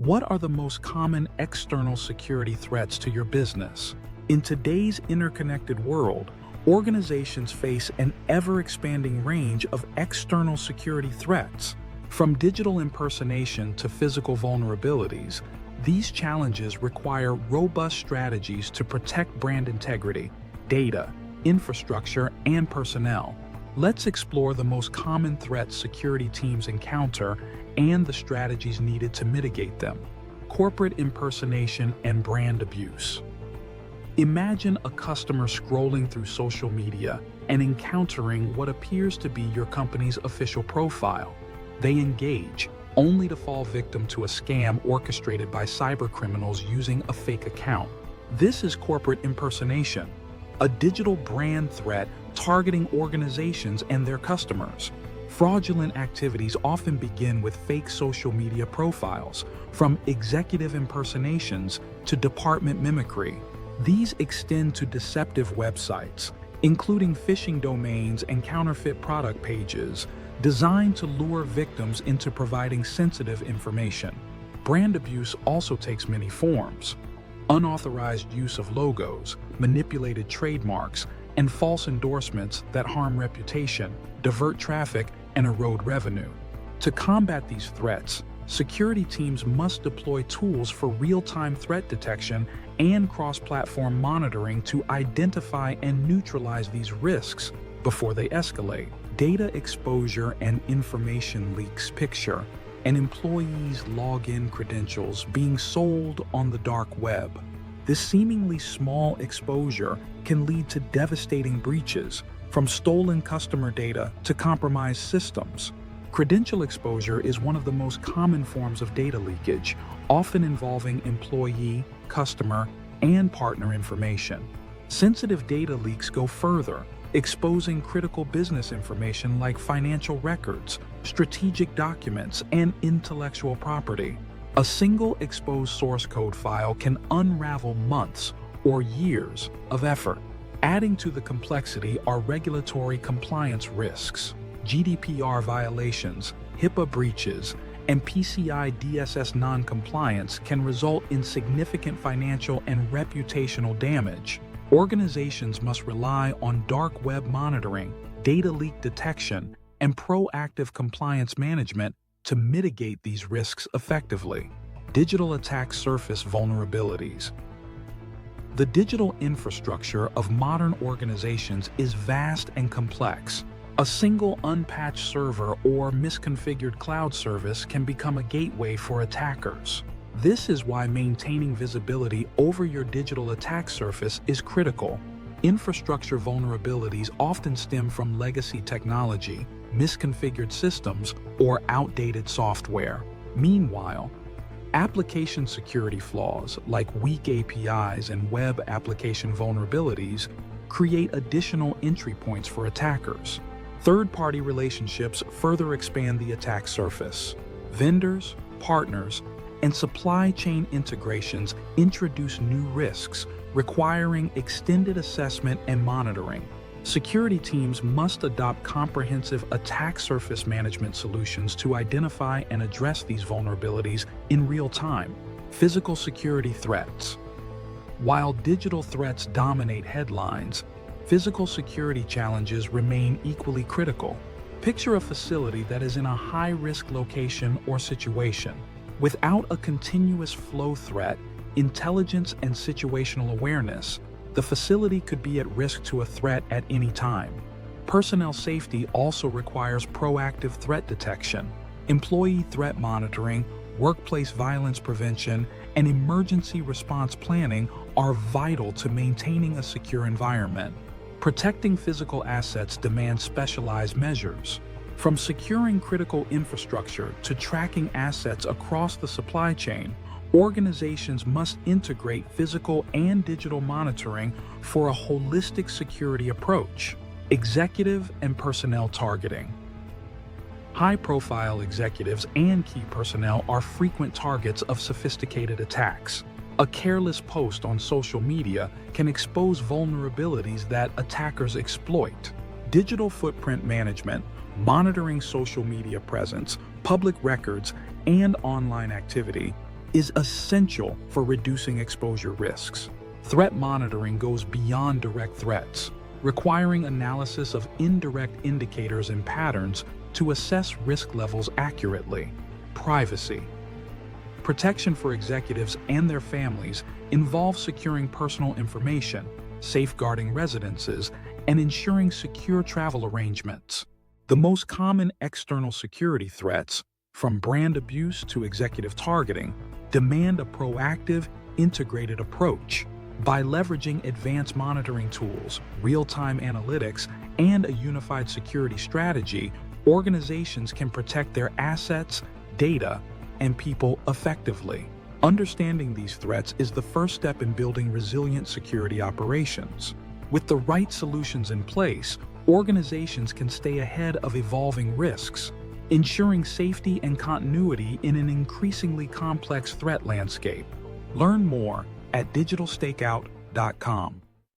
What are the most common external security threats to your business? In today's interconnected world, organizations face an ever-expanding range of external security threats. From digital impersonation to physical vulnerabilities, these challenges require robust strategies to protect brand integrity, data, infrastructure, and personnel. Let's explore the most common threats security teams encounter and the strategies needed to mitigate them. Corporate impersonation and brand abuse. Imagine a customer scrolling through social media and encountering what appears to be your company's official profile. They engage, only to fall victim to a scam orchestrated by cybercriminals using a fake account. This is corporate impersonation, a digital brand threat targeting organizations and their customers. Fraudulent activities often begin with fake social media profiles, from executive impersonations to department mimicry. These extend to deceptive websites, including phishing domains and counterfeit product pages, designed to lure victims into providing sensitive information. Brand abuse also takes many forms. Unauthorized use of logos, manipulated trademarks, and false endorsements that harm reputation, divert traffic, and erode revenue. To combat these threats, security teams must deploy tools for real-time threat detection and cross-platform monitoring to identify and neutralize these risks before they escalate. Data exposure and information leaks picture an employee's login credentials being sold on the dark web. This seemingly small exposure can lead to devastating breaches, from stolen customer data to compromised systems. Credential exposure is one of the most common forms of data leakage, often involving employee, customer, and partner information. Sensitive data leaks go further, exposing critical business information like financial records, strategic documents, and intellectual property. A single exposed source code file can unravel months or years of effort. Adding to the complexity are regulatory compliance risks. GDPR violations, HIPAA breaches, and PCI DSS non-compliance can result in significant financial and reputational damage. Organizations must rely on dark web monitoring, data leak detection, and proactive compliance management to mitigate these risks effectively. Digital attack surface vulnerabilities. The digital infrastructure of modern organizations is vast and complex. A single unpatched server or misconfigured cloud service can become a gateway for attackers. This is why maintaining visibility over your digital attack surface is critical. Infrastructure vulnerabilities often stem from legacy technology, misconfigured systems, or outdated software. Meanwhile, application security flaws like weak APIs and web application vulnerabilities create additional entry points for attackers. Third-party relationships further expand the attack surface. Vendors, partners, and supply chain integrations introduce new risks, requiring extended assessment and monitoring. Security teams must adopt comprehensive attack surface management solutions to identify and address these vulnerabilities in real time. Physical security threats. While digital threats dominate headlines, physical security challenges remain equally critical. Picture a facility that is in a high-risk location or situation. Without a continuous flow threat, intelligence, and situational awareness, the facility could be at risk to a threat at any time. Personnel safety also requires proactive threat detection. Employee threat monitoring, workplace violence prevention, and emergency response planning are vital to maintaining a secure environment. Protecting physical assets demands specialized measures. From securing critical infrastructure to tracking assets across the supply chain, organizations must integrate physical and digital monitoring for a holistic security approach. Executive and personnel targeting. High-profile executives and key personnel are frequent targets of sophisticated attacks. A careless post on social media can expose vulnerabilities that attackers exploit. Digital footprint management, monitoring social media presence, public records, and online activity is essential for reducing exposure risks. Threat monitoring goes beyond direct threats, requiring analysis of indirect indicators and patterns to assess risk levels accurately. Privacy. Protection for executives and their families involves securing personal information, safeguarding residences, and ensuring secure travel arrangements. The most common external security threats, from brand abuse to executive targeting, demand a proactive, integrated approach. By leveraging advanced monitoring tools, real-time analytics, and a unified security strategy, organizations can protect their assets, data, and people effectively. Understanding these threats is the first step in building resilient security operations. With the right solutions in place, organizations can stay ahead of evolving risks, ensuring safety and continuity in an increasingly complex threat landscape. Learn more at digitalstakeout.com.